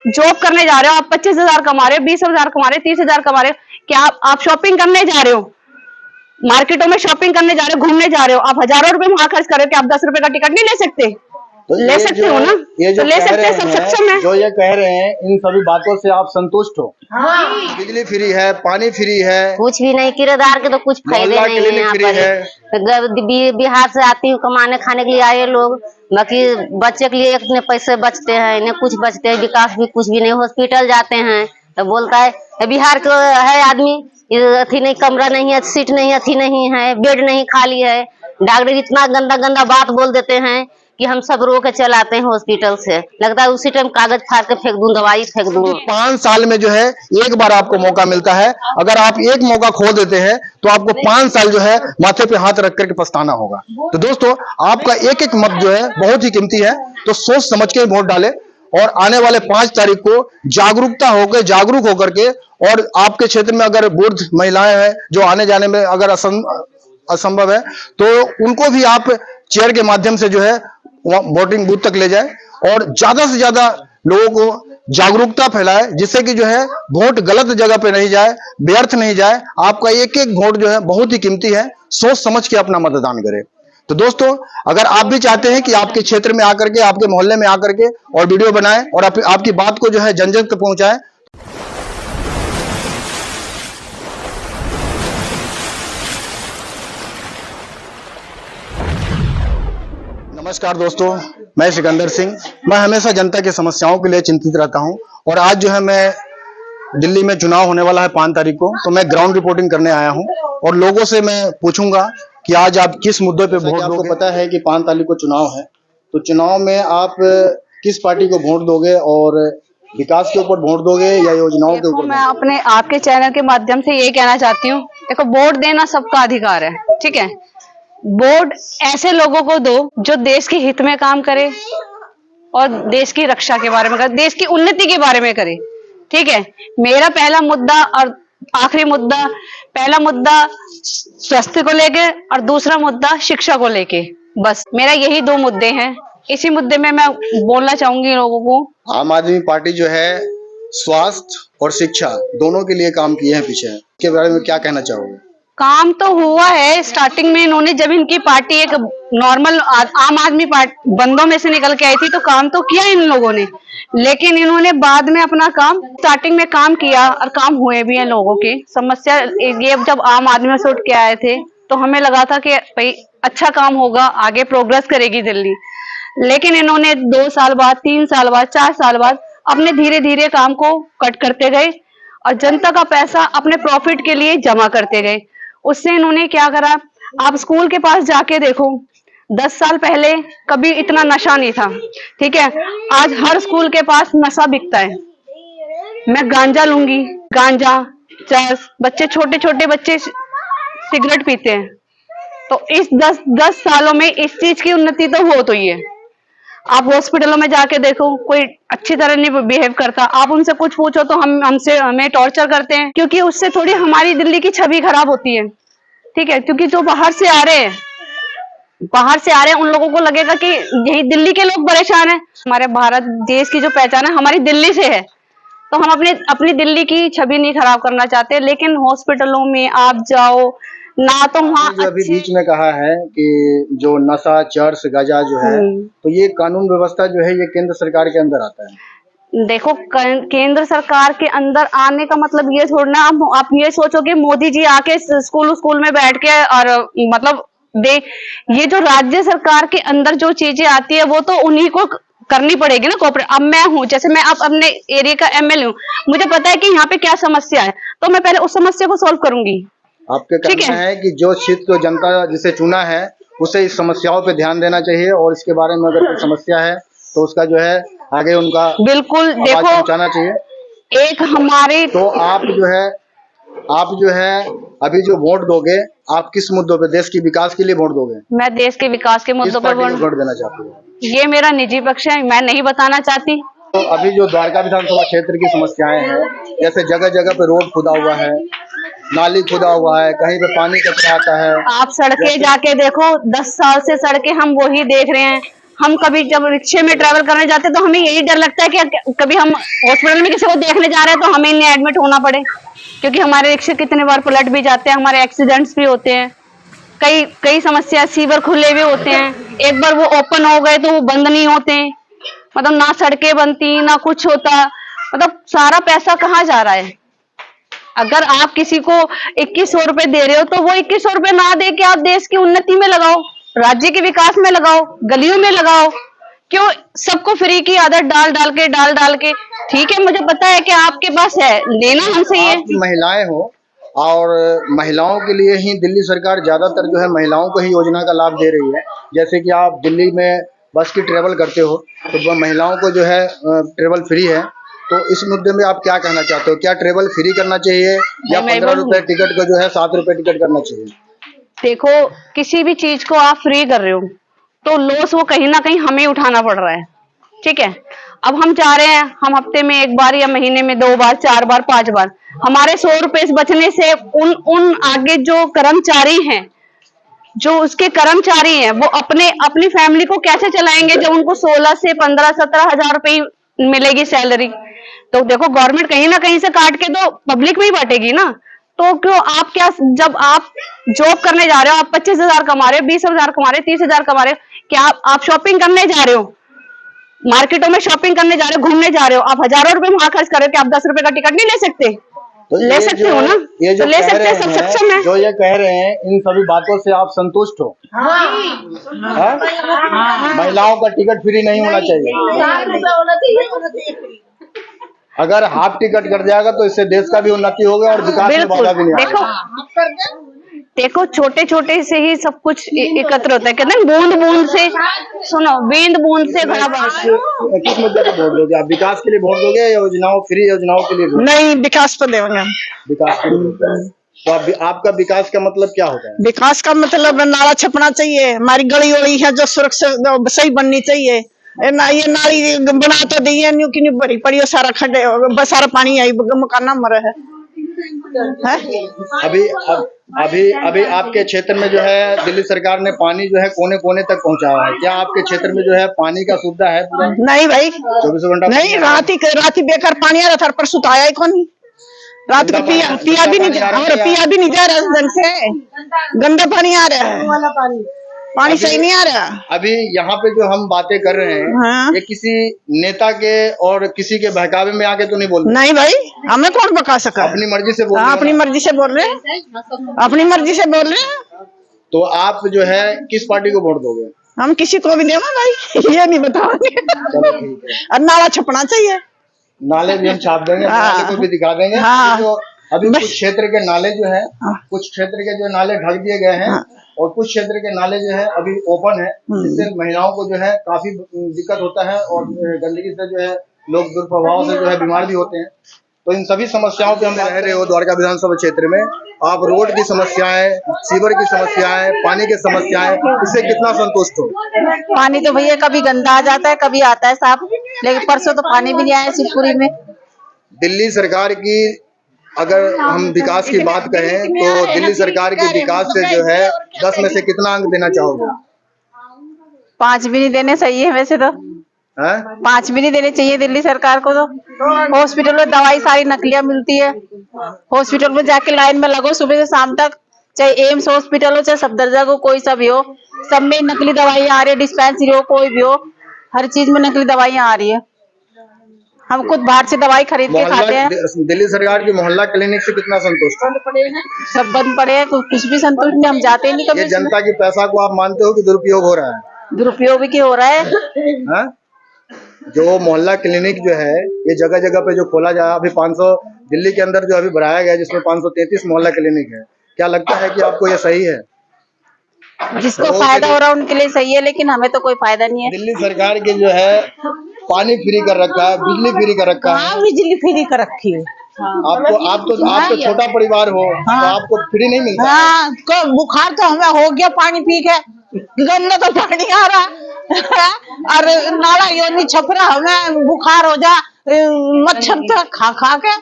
Job करने जा रहे हो, आप 25,000 कमा रहे हो, 20,000 कमा रहे हो, 30,000 कमा रहे हो, क्या आप शॉपिंग करने जा रहे हो, मार्केटों में शॉपिंग करने जा रहे हो, घूमने जा रहे हो, आप हजारों रुपए वहां खर्च कर रहे हो, क्या आप 10 रुपए का टिकट नहीं ले सकते? तो ले सकते हो ना, ये जो तो ले कह सकते रहे हैं, सब हैं, सक्षम है। जो ये कह रहे हैं, इन सभी बातों से आप संतुष्ट हो? हाँ। बिजली फ्री है, पानी फ्री है, कुछ भी नहीं, किराएदार के तो कुछ फायदे नहीं है यहाँ पर। बिहार से आती हूँ कमाने खाने के लिए आए लोग, बाकी बच्चे के लिए इतने पैसे बचते हैं, इन्हें कुछ बचते हैं, विकास भी कुछ भी नहीं। हॉस्पिटल जाते हैं तो बोलता है बिहार को है आदमी, अथी नहीं, कमरा नहीं है, सीट नहीं, अथी नहीं है, बेड नहीं खाली है। डॉक्टर इतना गंदा गंदा बात बोल देते हैं कि हम सब रो के चलाते हैं हॉस्पिटल से, लगता है उसी टाइम कागज फाड़ के फेंक दूं, दवाई फेंक दूं। 5 साल में जो है एक बार आपको मौका मिलता है, अगर आप एक मौका खो देते हैं तो आपको 5 साल जो है माथे पे हाथ रख करके पछताना होगा। तो दोस्तों, आपका एक एक मत जो है बहुत ही कीमती है, तो सोच समझ के वोट डालें और आने वाले 5 तारीख को जागरूक होकर के, और आपके क्षेत्र में अगर वृद्ध महिलाएं हैं जो आने जाने में अगर असंभव है, तो उनको भी आप चेयर के माध्यम से जो है वोटिंग बूथ तक ले जाए और ज्यादा से ज्यादा लोगों को जागरूकता फैलाए, जिससे कि जो है वोट गलत जगह पे नहीं जाए, व्यर्थ नहीं जाए। आपका एक एक वोट जो है बहुत ही कीमती है, सोच समझ के अपना मतदान करें। तो दोस्तों, अगर आप भी चाहते हैं कि आपके क्षेत्र में आकर के, आपके मोहल्ले में आकर के और वीडियो बनाएं और आपकी बात को जो है जन जन तक पहुंचाएं। नमस्कार दोस्तों, मैं सिकंदर सिंह। मैं हमेशा जनता की समस्याओं के लिए चिंतित रहता हूं, और आज जो है मैं दिल्ली में चुनाव होने वाला है 5 तारीख को, तो मैं ग्राउंड रिपोर्टिंग करने आया हूं और लोगों से मैं पूछूंगा कि आज आप किस मुद्दे पे वोट दोगे। आपको पता है कि 5 तारीख को चुनाव है, तो चुनाव में आप किस पार्टी को वोट दोगे, और विकास के ऊपर वोट दोगे या योजनाओं के ऊपर? मैं आपके चैनल के माध्यम से ये कहना चाहती हूँ, देखो, वोट देना सबका अधिकार है, ठीक है। वोट ऐसे लोगों को दो जो देश के हित में काम करे और देश की रक्षा के बारे में करे, देश की उन्नति के बारे में करे, ठीक है। मेरा पहला मुद्दा और आखिरी मुद्दा, पहला मुद्दा स्वास्थ्य को लेके और दूसरा मुद्दा शिक्षा को लेके, बस मेरा यही 2 मुद्दे हैं। इसी मुद्दे में मैं बोलना चाहूंगी लोगों को। आम आदमी पार्टी जो है स्वास्थ्य और शिक्षा दोनों के लिए काम किए हैं पीछे, इसके बारे में क्या कहना चाहोगे? काम तो हुआ है स्टार्टिंग में, इन्होंने जब इनकी पार्टी एक नॉर्मल आम आदमी बंदों में से निकल के आई थी, तो काम तो किया इन लोगों ने, लेकिन इन्होंने बाद में अपना काम स्टार्टिंग में काम किया और काम हुए भी हैं लोगों की समस्या। ये जब आम आदमी से उठ के आए थे तो हमें लगा था कि भाई अच्छा काम होगा, आगे प्रोग्रेस करेगी दिल्ली, लेकिन इन्होंने 2 साल बाद, 3 साल बाद, 4 साल बाद अपने धीरे धीरे काम को कट करते गए और जनता का पैसा अपने प्रॉफिट के लिए जमा करते गए। उससे इन्होंने क्या करा, आप स्कूल के पास जाके देखो, 10 साल पहले कभी इतना नशा नहीं था, ठीक है। आज हर स्कूल के पास नशा बिकता है। मैं गांजा लूंगी, गांजा, चरस, बच्चे, छोटे छोटे बच्चे सिगरेट पीते हैं। तो इस 10 सालों में इस चीज की उन्नति तो हो तो ही है। आप हॉस्पिटलों में जाके देखो, कोई अच्छी तरह नहीं बिहेव करता, आप उनसे कुछ पूछो तो हमें टॉर्चर करते हैं, क्योंकि उससे थोड़ी हमारी दिल्ली की छवि खराब होती है, ठीक है। क्योंकि जो बाहर से आ रहे हैं उन लोगों को लगेगा कि यही दिल्ली के लोग परेशान हैं। हमारे भारत देश की जो पहचान है हमारी दिल्ली से है, तो हम अपनी दिल्ली की छवि नहीं खराब करना चाहते। लेकिन हॉस्पिटलों में आप जाओ ना, तो वहाँ जो अभी बीच में कहा है कि जो नशा, चर्स, गांजा जो है, तो ये कानून व्यवस्था जो है ये केंद्र सरकार के अंदर आता है। देखो, केंद्र सरकार के अंदर आने का मतलब ये छोड़ना, आप ये सोचो कि मोदी जी आके स्कूल में बैठ के और मतलब ये जो राज्य सरकार के अंदर जो चीजें आती है वो तो उन्हीं को करनी पड़ेगी ना, कोऑपरेट। अब मैं हूँ, जैसे मैं अब अपने एरिया का एमएलए हूँ, मुझे पता है कि यहाँ पे क्या समस्या है, तो मैं पहले उस समस्या को सॉल्व करूंगी। आपके कहना है कि जो क्षेत्र जनता जिसे चुना है उसे इस समस्याओं पे ध्यान देना चाहिए, और इसके बारे में अगर कोई समस्या है तो उसका जो है आगे उनका बिल्कुल देखो पहुंचाना चाहिए। एक हमारे तो आप जो है अभी जो वोट दोगे, आप किस मुद्दों पे, देश के विकास के लिए वोट दोगे? मैं देश के विकास के मुद्दों पर वोट देना चाहती हूँ। ये मेरा निजी पक्ष है, मैं नहीं बताना चाहती। तो अभी जो द्वारका विधानसभा क्षेत्र की समस्याएं हैं, जैसे जगह जगह पे रोड खुदा हुआ है, नाली खुदा हुआ है, कहीं पे पानी कचरा आता है। आप सड़कें जाके देखो, 10 साल से सड़कें हम वही देख रहे हैं। हम कभी जब रिक्शे में ट्रैवल करने जाते हैं तो हमें यही डर लगता है कि कभी हम हॉस्पिटल में किसी को देखने जा रहे हैं तो हमें इन्हें एडमिट होना पड़े, क्योंकि हमारे रिक्शे कितने बार पलट भी जाते हैं, हमारे एक्सीडेंट्स भी होते हैं, कई कई समस्या, सीवर खुले हुए होते हैं, एक बार वो ओपन हो गए तो वो बंद नहीं होते, मतलब ना सड़कें बनती ना कुछ होता, मतलब सारा पैसा कहाँ जा रहा है। अगर आप किसी को 2100 रुपए दे रहे हो तो वो 2100 रुपए ना दे के आप देश की उन्नति में लगाओ, राज्य के विकास में लगाओ, गलियों में लगाओ। क्यों सबको फ्री की आदत डाल डाल के। ठीक है, मुझे पता है कि आपके पास है, लेना हमसे ये। आप महिलाएं हो और महिलाओं के लिए ही दिल्ली सरकार ज्यादातर जो है महिलाओं को ही योजना का लाभ दे रही है। जैसे कि आप दिल्ली में बस की ट्रेवल करते हो तो महिलाओं को जो है ट्रेवल फ्री है। तो इस मुद्दे में आप क्या कहना चाहते हो? क्या ट्रेवल फ्री करना चाहिए या 15 रुपए टिकट का जो है 7 रुपए टिकट करना चाहिए? देखो, किसी भी चीज को आप फ्री कर रहे हो तो लॉस वो कहीं ना कहीं हमें उठाना पड़ रहा है। ठीक है, अब हम चाह रहे हैं हम हफ्ते में 1 बार या महीने में 2 बार 4 बार 5 बार, हमारे 100 रुपए बचने से उन आगे जो कर्मचारी हैं, जो उसके कर्मचारी हैं, वो अपनी फैमिली को कैसे चलाएंगे जब उनको 16 से 15-17 हजार रुपए मिलेगी सैलरी। तो देखो, गवर्नमेंट कहीं ना कहीं से काट के तो पब्लिक में ही बांटेगी ना। तो क्यों आप क्या, जब आप जॉब करने जा रहे हो, आप 25,000 कमा रहे हो, 20,000 कमा रहे हो, 30,000 कमा रहे हो, क्या आप शॉपिंग करने जा रहे हो, मार्केटों में शॉपिंग करने जा रहे हो, घूमने जा रहे हो, आप हजारों रुपए वहां खर्च कर रहे हो, कि आप 10 रुपए का टिकट नहीं ले सकते? तो ले सकते हो ना, ये जो तो ले कह सकते रहे हैं, सब हैं, सक्षम है। जो ये कह रहे हैं इन सभी बातों से आप संतुष्ट हो? महिलाओं का टिकट फ्री नहीं होना चाहिए। अगर हाफ टिकट कर जाएगा तो इससे देश का भी उन्नति होगा और विकास में बाधा भी नहीं आएगा। देखो, छोटे छोटे से ही सब कुछ एकत्र होता है। कहते हैं बूंद बूंद से, सुनो, बूंद बूंद से घड़ा बढ़ता है। किस मुद्दे पे वोट दोगे आप? विकास के लिए वोट दोगे या योजनाओं, फ्री योजनाओं के लिए? नहीं, विकास पर देंगे। विकास के लिए। तो आपका विकास का मतलब क्या होता है? विकास का मतलब नाला छपना चाहिए, हमारी गली वली है जो सुरक्षित सही बननी चाहिए। ये नाली बना तो दी है, न्यू की न्यू भरी पड़ी है, सारा खड्डे, सारा पानी आई मकान मरा है। अभी आपके क्षेत्र में जो है दिल्ली सरकार ने पानी जो है कोने कोने तक पहुंचाया है। क्या आपके क्षेत्र में जो है पानी का सुविधा है पूरा? नहीं भाई, 24 घंटा नहीं। रात बेकार पानी आ रहा था, परसों तो आया ही कौन। रात को पिया भी नहीं जा रहा ढंग से, गंदा पानी आ रहा है, पानी सही नहीं आ रहा। अभी यहाँ पे जो हम बातें कर रहे हैं, हाँ। ये किसी नेता के और किसी के बहकावे में आके तो नहीं बोल रहे? नहीं भाई, हमें कौन बका सका? अपनी मर्जी से बोल रहे हैं। अपनी मर्जी से बोल रहे हैं, अपनी मर्जी से बोल रहे हैं। तो आप जो है किस पार्टी को वोट दोगे? हम किसी को भी देंगे भाई, ये नहीं बताओगे। चलो ठीक है। और नाला छपना चाहिए, नाले भी हम छाप देंगे, नाले को भी दिखा देंगे। हाँ। तो अभी कुछ क्षेत्र के नाले जो है, कुछ क्षेत्र के जो नाले ढक दिए गए हैं और कुछ क्षेत्र के नाले जो है अभी ओपन है, जिससे महिलाओं को जो है काफी दिक्कत होता है और गंदगी से जो है लोग दुष्प्रभाव से जो है बीमार भी होते हैं। तो इन सभी समस्याओं पे हम रह रहे हो द्वारका विधानसभा क्षेत्र में। आप रोड की समस्याएं, सीवर की समस्याएं, पानी की समस्याएं, इससे कितना संतुष्ट हो? पानी तो भैया कभी गंदा आ जाता है, कभी आता है साफ, लेकिन परसों तो पानी भी नहीं आया शिवपुरी में। दिल्ली सरकार की अगर हम विकास की बात करें तो दिल्ली सरकार के विकास से जो है 10 में से कितना अंक देना चाहोगे? 5 भी नहीं देने सही है वैसे तो। 5 भी नहीं देने चाहिए दिल्ली सरकार को। तो हॉस्पिटल में दवाई सारी नकलियां मिलती है, हॉस्पिटल में जाके लाइन में लगो सुबह से शाम तक, चाहे एम्स हॉस्पिटल हो चाहे सफदरजंग हो, कोई सा भी हो, सब में नकली दवाइयां आ रही है। डिस्पेंसरी हो कोई भी हो, हर चीज में नकली दवाइयां आ रही है। हम खुद बाहर से दवाई खरीद के खाते हैं। दिल्ली सरकार की मोहल्ला क्लिनिक से कितना संतुष्ट? सब बंद पड़े हैं, कुछ भी संतुष्ट नहीं, हम जाते नहीं कभी। ये जनता की पैसा को आप मानते हो कि दुरुपयोग हो रहा है? दुरुपयोग भी क्यों हो रहा है? जो मोहल्ला क्लिनिक जो है ये जगह जगह पे जो खोला जाए, अभी 500 दिल्ली के अंदर जो अभी बढ़ाया गया, जिसमें 533 मोहल्ला क्लिनिक है, क्या लगता है कि आपको ये सही है? जिसको फायदा हो रहा है उनके लिए सही है, लेकिन हमें तो कोई फायदा नहीं है। दिल्ली सरकार के जो है पानी फ्री कर रखा है, बिजली फ्री कर रखा है। बिजली फ्री कर रखी है। आप तो छोटा परिवार हो, तो आपको फ्री नहीं मिलता? हाँ, बुखार तो हमें हो गया पानी पी के, गंदा तो पानी आ रहा और नाला यो नहीं छप रहा, हमें बुखार हो जा, मच्छर तो खा खा के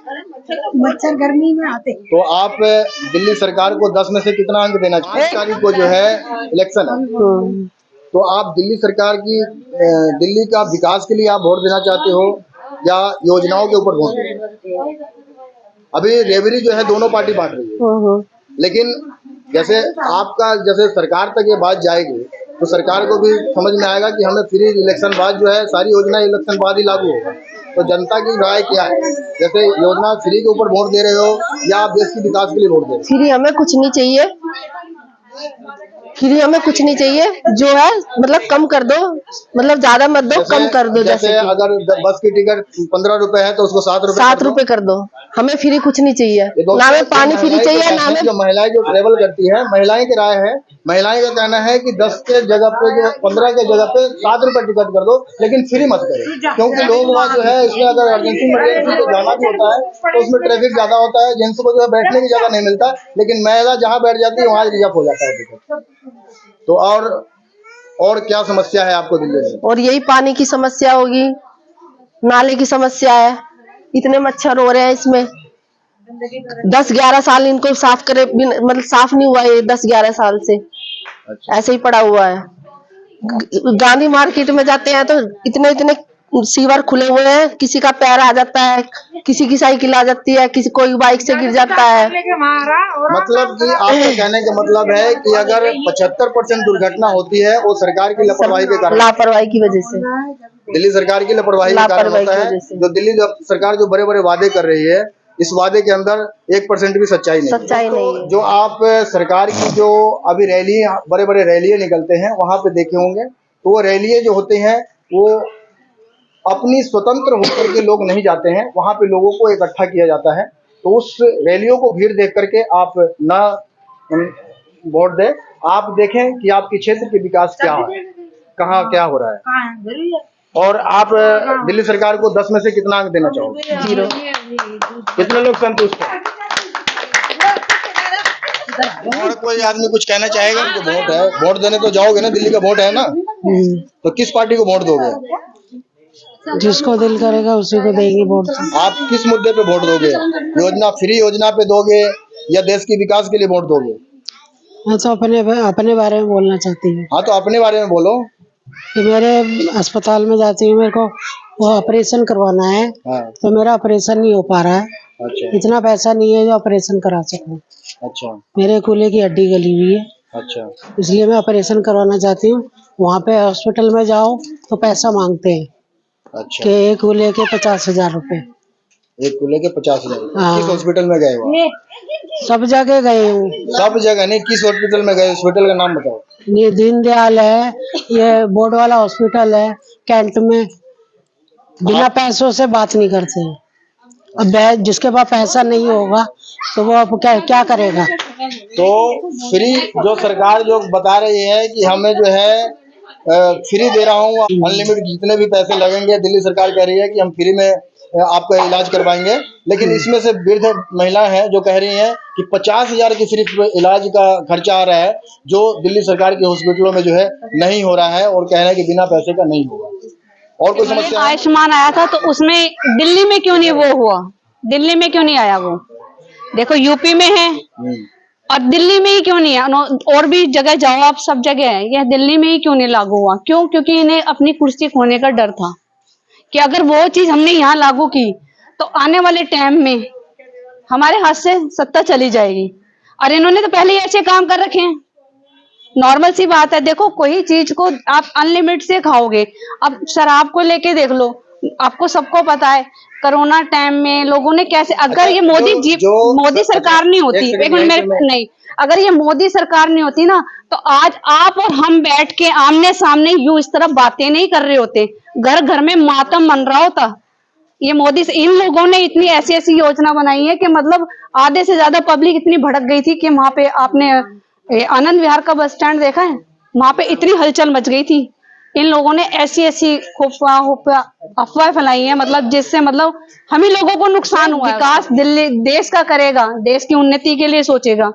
मच्छर गर्मी में आते। तो आप दिल्ली सरकार को 10 में से कितना अंक देना चाहिए? 5 तारीख को जो है इलेक्शन है, तो आप दिल्ली सरकार की दिल्ली का विकास के लिए आप वोट देना चाहते हो या योजनाओं के ऊपर वोट देना? अभी रेवड़ी जो है दोनों पार्टी बांट रही है, लेकिन जैसे आपका जैसे सरकार तक ये बात जाएगी तो सरकार को भी समझ में आएगा कि हमें फ्री इलेक्शन बाद जो है सारी योजना इलेक्शन बाद ही लागू होगा। तो जनता की राय क्या है? जैसे योजना फ्री के ऊपर वोट दे रहे हो या आप देश के विकास के लिए वोट दे रहे हो? फ्री हमें कुछ नहीं चाहिए, फ्री हमें कुछ नहीं चाहिए, जो है मतलब कम कर दो, मतलब ज्यादा मत दो, कम कर दो। जैसे अगर बस की टिकट 15 रुपए है तो उसको 7 रुपए कर दो। हमें फ्री कुछ नहीं चाहिए, ना हमें पानी फ्री चाहिए, ना हमें। जो महिलाएं जो ट्रेवल करती है, महिलाएं की राय है, महिलाएं का कहना है कि 10 के जगह पे जो 15 के जगह पे 7 रुपए टिकट कर दो, लेकिन फ्री मत करो, क्योंकि लोग वहाँ जो है इसमें अगर इमरजेंसी को जाना भी होता है तो उसमें ट्रैफिक ज्यादा होता है, जेंट्स को जो है बैठने की जगह नहीं मिलता, लेकिन महिला जहाँ बैठ जाती है वहाँ रिजर्व हो जाता है टिकट। तो और क्या समस्या है आपको दिल्ली में? और यही पानी की समस्या होगी, नाले की समस्या है, इतने मच्छर हो रहे हैं इसमें। 10-11 साल इनको साफ करे, मतलब साफ नहीं हुआ है 10-11 साल से। अच्छा। ऐसे ही पड़ा हुआ है। गांधी मार्केट में जाते हैं तो इतने सीवर खुले हुए हैं, किसी का पैर आ जाता है, किसी की साइकिल आ जाती है, किसी कोई बाइक से गिर जाता है। मतलब कि आपका कहने का मतलब है कि अगर 75% दुर्घटना होती है वो सरकार की लापरवाही के कारण, लापरवाही की वजह से, दिल्ली सरकार की लापरवाही के कारण होता है। जो दिल्ली सरकार जो बड़े बड़े वादे कर रही है, इस वादे के अंदर 1% भी सच्चाई नहीं है। जो आप सरकार की जो अभी रैली, बड़े बड़े रैलियां निकलते हैं वहां पे देखे होंगे, तो वो रैलियां जो होते हैं वो अपनी स्वतंत्र होकर के लोग नहीं जाते हैं, वहां पे लोगों को इकट्ठा किया जाता है। तो उस रैलियों को भीड़ देख करके आप ना वोट दें, आप देखें कि आपके क्षेत्र के विकास क्या है, कहाँ क्या हो रहा है। और आप दिल्ली सरकार को 10 में से कितना अंक देना चाहोगे? 0। कितने लोग संतुष्ट हैं? और कोई आदमी कुछ कहना चाहेगा? जो वोट है, वोट देने तो जाओगे ना, दिल्ली का वोट है ना, तो किस पार्टी को वोट दोगे? जिसको दिल करेगा उसी को देंगे वोट। आप किस मुद्दे पे वोट दोगे? योजना, फ्री योजना पे दोगे या देश के विकास के लिए वोट दोगे? मैं तो अपने बारे में बोलना चाहती हूँ। हाँ, तो अपने बारे में बोलो। कि मेरे अस्पताल में जाती हूँ, मेरे को वो ऑपरेशन करवाना है। हाँ। तो मेरा ऑपरेशन नहीं हो पा रहा है। अच्छा। इतना पैसा नहीं है जो ऑपरेशन करा सकूं। अच्छा। मेरे कूल्हे की हड्डी गली हुई है। अच्छा। इसलिए मैं ऑपरेशन करवाना चाहती हूँ। वहाँ पे हॉस्पिटल में जाओ तो पैसा मांगते हैं। अच्छा। कि एक कूल्हे के 50,000 रुपए। एक कूल्हे के 50,000। हाँ। किस हॉस्पिटल में गए हो? सब जगह गए हूँ। सब जगह नहीं, किस हॉस्पिटल में गए? हॉस्पिटल का नाम बताओ। ये दीनदयाल है, ये बोर्ड वाला हॉस्पिटल है कैंट में। बिना पैसों से बात नहीं करते हैं। अब जिसके पास पैसा नहीं होगा तो वो अब क्या करेगा? तो फ्री जो सरकार जो बता रही है कि हमें जो है फ्री दे रहा हूँ, अनलिमिटेड जितने भी पैसे लगेंगे, दिल्ली सरकार कह रही है कि हम फ्री में आपका इलाज करवाएंगे, लेकिन इसमें से वृद्ध महिला है जो कह रही है कि 50,000 की सिर्फ इलाज का खर्चा आ रहा है, जो दिल्ली सरकार के हॉस्पिटलों में जो है नहीं हो रहा है, और कह रहे हैं कि बिना पैसे का नहीं होगा। और कोई समस्या? आयुष्मान आया था तो उसमें दिल्ली में क्यों नहीं वो हुआ? दिल्ली में क्यों नहीं आया वो? देखो यूपी में है और दिल्ली में ही क्यों नहीं है? और भी जगह जाओ आप, सब जगह है, यह दिल्ली में ही क्यों नहीं लागू हुआ? क्यों? क्योंकि इन्हें अपनी कुर्सी खोने का डर था कि अगर वो चीज हमने यहाँ लागू की तो आने वाले टाइम में हमारे हाथ से सत्ता चली जाएगी। और इन्होंने तो पहले ही ऐसे काम कर रखे हैं। नॉर्मल सी बात है, देखो कोई चीज को आप अनलिमिट से खाओगे। अब शराब को लेके देख लो, आपको सबको पता है कोरोना टाइम में लोगों ने कैसे, अगर ये मोदी सरकार नहीं होती, एक मिनट नहीं, अगर ये मोदी सरकार नहीं होती ना तो आज आप और हम बैठ के आमने सामने यूं इस तरह बातें नहीं कर रहे होते, घर घर में मातम मन रहा होता। ये मोदी से, इन लोगों ने इतनी ऐसी ऐसी योजना बनाई है कि मतलब आधे से ज्यादा पब्लिक इतनी भड़क गई थी कि वहां पे आपने आनंद विहार का बस स्टैंड देखा है, वहां पे इतनी हलचल मच गई थी। इन लोगों ने ऐसी ऐसी अफवाह फैलाई है, मतलब जिससे मतलब हम ही लोगों को नुकसान हुआ। विकास दिल्ली देश का करेगा, देश की उन्नति के लिए सोचेगा,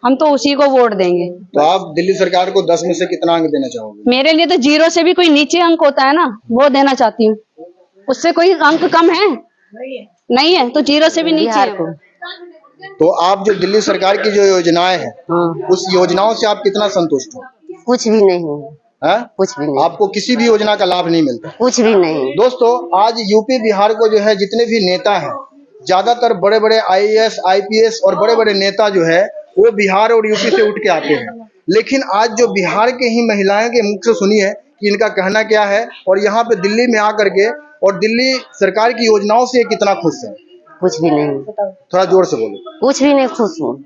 हम तो उसी को वोट देंगे। तो आप दिल्ली सरकार को 10 में से कितना अंक देना चाहोगे? मेरे लिए तो 0 से भी कोई नीचे अंक होता है ना, वो देना चाहती हूँ। उससे कोई अंक कम है? नहीं है, तो 0 से भी नीचे है। तो आप जो दिल्ली सरकार की जो योजनाएं हैं, उस योजनाओं से आप कितना संतुष्ट हो? कुछ भी नहीं। कुछ भी नहीं, आपको किसी भी योजना का लाभ नहीं मिलता। कुछ भी नहीं। दोस्तों आज यूपी बिहार को जो है जितने भी नेता हैं, ज्यादातर बड़े बड़े आईएएस आईपीएस और बड़े बड़े नेता जो है वो बिहार और यूपी से उठ के आते हैं, लेकिन आज जो बिहार के ही महिलाएं के मुख से सुनिए कि इनका कहना क्या है और यहाँ पे दिल्ली में आकर के और दिल्ली सरकार की योजनाओं से कितना खुश है। कुछ भी नहीं, थोड़ा जोर से बोलो। कुछ भी नहीं खुश हूँ।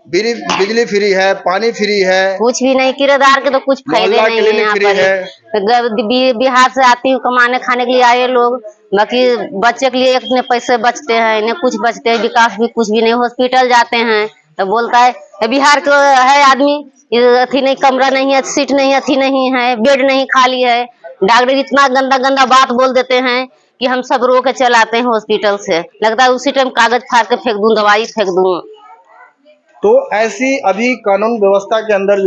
बिजली फ्री है, पानी फ्री है, कुछ भी नहीं, किराएदार के तो कुछ फायदे नहीं है यहाँ पर। बिहार से आती हूँ कमाने खाने के लिए आए लोग, बाकी बच्चे के लिए इतने पैसे बचते हैं, इन्हें कुछ बचते हैं, विकास भी कुछ भी नहीं। हॉस्पिटल जाते हैं तो बोलता है बिहार को है आदमी अथी नहीं, कमरा नहीं है, सीट नहीं, अथी नहीं है, बेड नहीं, खाली है। डॉक्टर इतना गंदा गंदा बात बोल देते हैं कि हम सब रो के चलाते हैं हॉस्पिटल से, लगता है उसी टाइम कागज फाड़ के फेंक दूं, दवाई फेंक दूं। तो ऐसी अभी कानून व्यवस्था के अंदर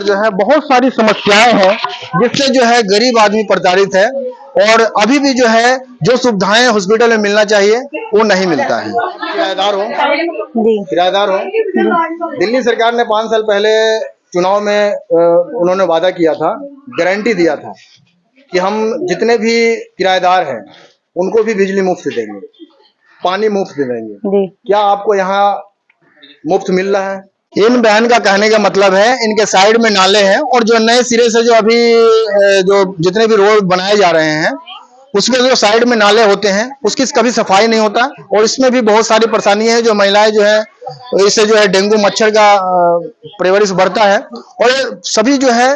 जो है बहुत सारी समस्याएं हैं जिससे जो है गरीब आदमी प्रताड़ित है और अभी भी जो है जो सुविधाएं हॉस्पिटल में मिलना चाहिए वो नहीं मिलता है। किराएदार हो दिल्ली सरकार ने 5 साल पहले चुनाव में उन्होंने वादा किया था, गारंटी दिया था कि हम जितने भी किराएदार हैं उनको भी बिजली मुफ्त देंगे, पानी मुफ्त देंगे। क्या आपको यहाँ मुफ्त मिल रहा है? इन बहन का कहने का मतलब है इनके साइड में नाले हैं और जो नए सिरे से जो अभी जो जितने भी रोड बनाए जा रहे हैं उसमें जो साइड में नाले होते हैं उसकी कभी सफाई नहीं होता और इसमें भी बहुत सारी परेशानियां हैं। जो महिलाएं जो है इससे जो है डेंगू मच्छर का परिवरिश बढ़ता है और सभी जो है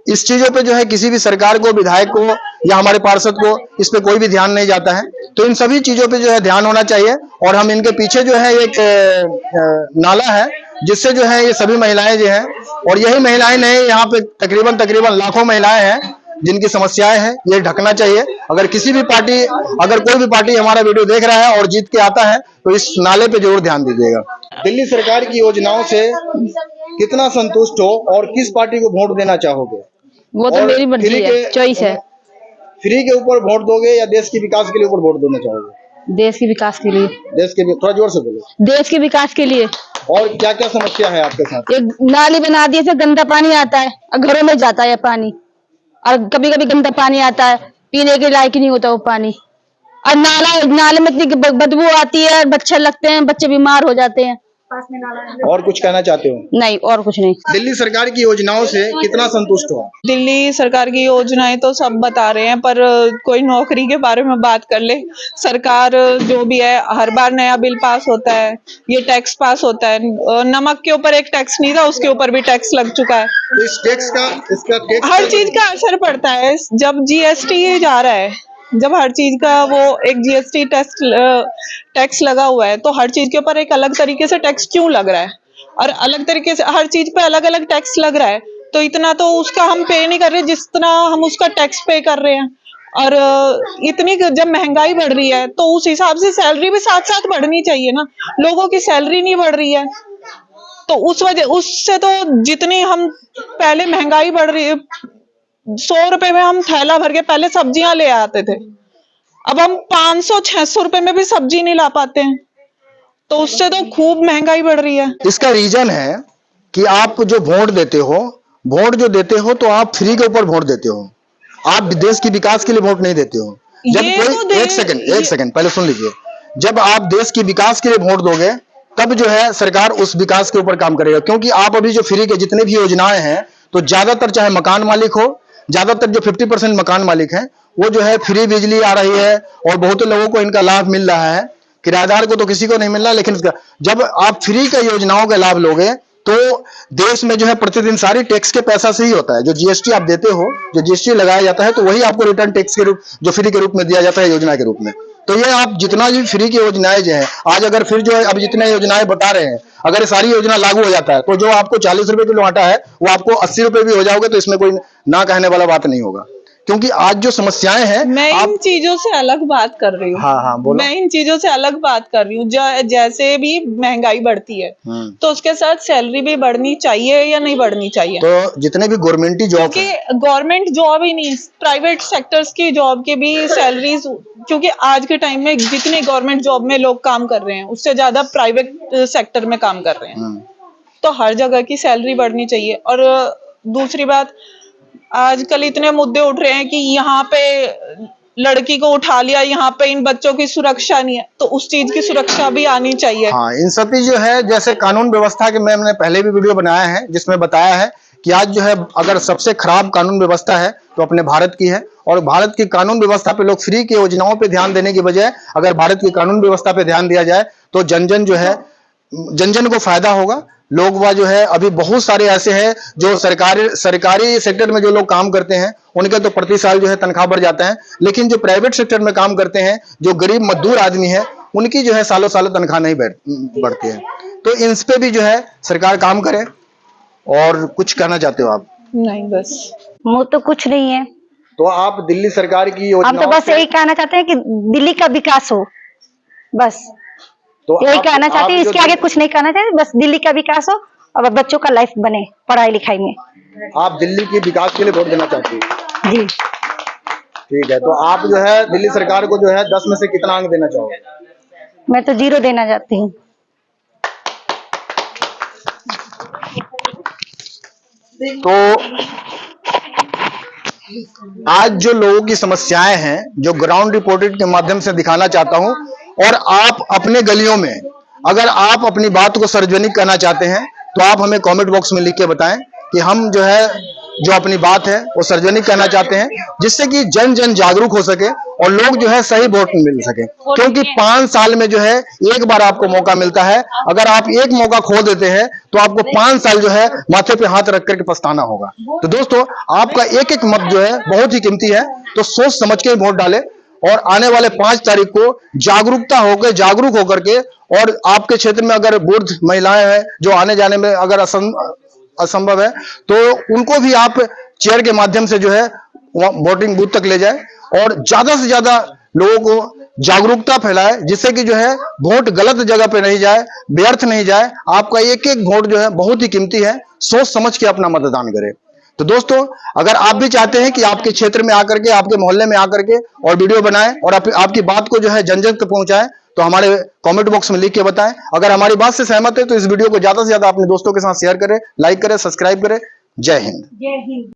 इस चीजों पे जो है किसी भी सरकार को, विधायक को या हमारे पार्षद को इस पे कोई भी ध्यान नहीं जाता है। तो इन सभी चीजों पे जो है ध्यान होना चाहिए और हम इनके पीछे जो है एक नाला है जिससे जो है ये सभी महिलाएं जो है और यही महिलाएं नहीं, यहाँ पे तकरीबन लाखों महिलाएं हैं जिनकी समस्याएं हैं, ये ढकना चाहिए। अगर कोई भी पार्टी हमारा वीडियो देख रहा है और जीत के आता है तो इस नाले पे जरूर ध्यान दीजिएगा। दिल्ली सरकार की योजनाओं से कितना संतुष्ट हो और किस पार्टी को वोट देना चाहोगे? वो तो मेरी मर्जी है, चॉइस है। फ्री के ऊपर वोट दोगे या देश के विकास के लिए ऊपर वोट देना चाहोगे? देश के विकास के लिए। थोड़ा जोर से बोलो। देश के विकास के लिए। और क्या क्या समस्या है आपके साथ? एक नाली बना दिए से गंदा पानी आता है और घरों में जाता है पानी, और कभी कभी गंदा पानी आता है, पीने के लायक नहीं होता वो पानी, और नाले में इतनी बदबू आती है, मच्छर लगते हैं, बच्चे बीमार हो जाते हैं। और कुछ कहना चाहते हो? नहीं, और कुछ नहीं। दिल्ली सरकार की योजनाओं से कितना संतुष्ट हो? दिल्ली सरकार की योजनाएं तो सब बता रहे हैं, पर कोई नौकरी के बारे में बात कर ले। सरकार जो भी है, हर बार नया बिल पास होता है, ये टैक्स पास होता है। नमक के ऊपर एक टैक्स नहीं था, उसके ऊपर भी टैक्स लग चुका है। इस टैक्स का हर चीज का असर पड़ता है। जब जीएसटी जा रहा है, जब हर चीज का वो एक जीएसटी टैक्स लगा हुआ है, तो हर चीज के ऊपर एक अलग तरीके से टैक्स क्यों लग रहा है, और अलग तरीके से हर चीज पे अलग अलग टैक्स लग रहा है, तो इतना तो उसका हम पे नहीं कर रहे जितना हम उसका टैक्स पे कर रहे हैं। और इतनी जब महंगाई बढ़ रही है तो उस हिसाब से सैलरी भी साथ साथ बढ़नी चाहिए ना। लोगों की सैलरी नहीं बढ़ रही है, तो उस वजह उससे तो जितनी हम पहले महंगाई बढ़ रही है, 100 रुपए में हम थैला भर के पहले सब्जियां ले आते थे, अब हम 500-600 रुपए में भी सब्जी नहीं ला पाते हैं, तो उससे तो खूब महंगाई बढ़ रही है। इसका रीजन है कि आप जो वोट देते हो तो आप फ्री के ऊपर वोट देते हो, आप देश की विकास के लिए वोट नहीं देते हो। जब कोई एक सेकंड पहले सुन लीजिए, जब आप देश की विकास के लिए वोट दोगे तब जो है सरकार उस विकास के ऊपर काम करेगा। क्योंकि आप अभी जो फ्री के जितने भी योजनाएं हैं, तो ज्यादातर चाहे मकान मालिक हो, ज्यादातर जो 50% मकान मालिक हैं वो जो है फ्री बिजली आ रही है और बहुत लोगों को इनका लाभ मिल रहा है। किराएदार को तो किसी को नहीं मिल रहा, लेकिन जब आप फ्री के योजनाओं का लाभ लोगे तो देश में जो है प्रतिदिन सारी टैक्स के पैसा से ही होता है। जो जीएसटी आप देते हो, जो जीएसटी लगाया जाता है, तो वही आपको रिटर्न टैक्स के रूप जो फ्री के रूप में दिया जाता है योजना के रूप में। तो ये आप जितना भी फ्री की योजनाएं जो है, आज अगर फिर जो है अब जितने योजनाएं बता रहे हैं, अगर ये सारी योजना लागू हो जाता है तो जो आपको 40 रुपए किलो आटा है वो आपको 80 रुपए भी हो जाओगे, तो इसमें कोई ना कहने वाला बात नहीं होगा। क्योंकि आज जो समस्याएं हैं, मैं इन चीजों से अलग बात कर रही हूँ। हाँ, बोलो। मैं इन चीजों से अलग बात कर रही हूँ। जैसे भी महंगाई बढ़ती है तो उसके साथ सैलरी भी बढ़नी चाहिए या नहीं बढ़नी चाहिए? तो जितने भी गवर्नमेंट जॉब, गवर्नमेंट जॉब ही नहीं, प्राइवेट सेक्टर्स की जॉब के भी सैलरीज, क्योंकि आज के टाइम में जितने गवर्नमेंट जॉब में लोग काम कर रहे हैं उससे ज्यादा प्राइवेट सेक्टर में काम कर रहे हैं, तो हर जगह की सैलरी बढ़नी चाहिए। और दूसरी बात, आजकल इतने मुद्दे उठ रहे हैं कि यहाँ पे लड़की को उठा लिया, यहाँ पे इन बच्चों की सुरक्षा नहीं है, तो उस चीज की सुरक्षा भी आनी चाहिए। हाँ, इन सभी जो है जैसे कानून व्यवस्था के मैंने पहले भी वीडियो बनाया है जिसमें बताया है कि आज जो है अगर सबसे खराब कानून व्यवस्था है तो अपने भारत की है, और भारत की कानून व्यवस्था पे लोग फ्री की योजनाओं पे ध्यान देने की बजाय अगर भारत की कानून व्यवस्था पे ध्यान दिया जाए तो जन जन को फायदा होगा। लोग वह जो है अभी बहुत सारे ऐसे हैं जो सरकारी सेक्टर में जो लोग काम करते हैं उनके तो प्रति साल जो है तनख्वाह बढ़ जाता है, लेकिन जो प्राइवेट सेक्टर में काम करते हैं जो गरीब मजदूर आदमी है उनकी जो है सालों सालों तनख्वाह नहीं बढ़ती है। तो इन पे भी जो है सरकार काम करे। और कुछ कहना चाहते हो आप? नहीं, बस वो तो कुछ नहीं है। तो आप दिल्ली सरकार की हम योजनाओं तो बस यही कहना चाहते हैं कि दिल्ली का विकास हो, बस तो यही कहना चाहते हैं। इसके आगे कुछ नहीं कहना चाहते, बस दिल्ली का विकास हो और बच्चों का लाइफ बने पढ़ाई लिखाई में। आप दिल्ली के विकास के लिए वोट देना चाहती हैं? जी ठीक है, तो आप जो है दिल्ली सरकार को जो है 10 में से कितना अंक देना चाहोगे? मैं तो 0 देना चाहती हूँ। तो आज जो लोगों की समस्याएं हैं जो ग्राउंड रिपोर्टेड के माध्यम से दिखाना चाहता हूं, और आप अपने गलियों में अगर आप अपनी बात को सार्वजनिक करना चाहते हैं तो आप हमें कमेंट बॉक्स में लिख के बताएं कि हम जो है जो अपनी बात है वो सार्वजनिक करना चाहते हैं, जिससे कि जन जागरूक हो सके और लोग जो है सही वोट मिल सके। क्योंकि 5 साल में जो है एक बार आपको मौका मिलता है, अगर आप एक मौका खो देते हैं तो आपको 5 साल जो है माथे पे हाथ रख करके पछताना होगा। तो दोस्तों, आपका एक एक मत जो है बहुत ही कीमती है, तो सोच समझ के वोट डालें और आने वाले 5 तारीख को जागरूक होकर के, और आपके क्षेत्र में अगर वृद्ध महिलाएं हैं जो आने जाने में अगर असंभव है तो उनको भी आप चेयर के माध्यम से जो है वोटिंग बूथ तक ले जाए और ज्यादा से ज्यादा लोगों को जागरूकता फैलाए, जिससे कि जो है वोट गलत जगह पे नहीं जाए, व्यर्थ नहीं जाए। आपका एक एक वोट जो है बहुत ही कीमती है, सोच समझ के अपना मतदान करें। तो दोस्तों, अगर आप भी चाहते हैं कि आपके क्षेत्र में आकर के, आपके मोहल्ले में आकर के और वीडियो बनाएं और आपकी बात को जो है जन तक पहुंचाएं, तो हमारे कमेंट बॉक्स में लिख के बताएं। अगर हमारी बात से सहमत है तो इस वीडियो को ज्यादा से ज्यादा अपने दोस्तों के साथ शेयर करें, लाइक करें, सब्सक्राइब करें। जय हिंद।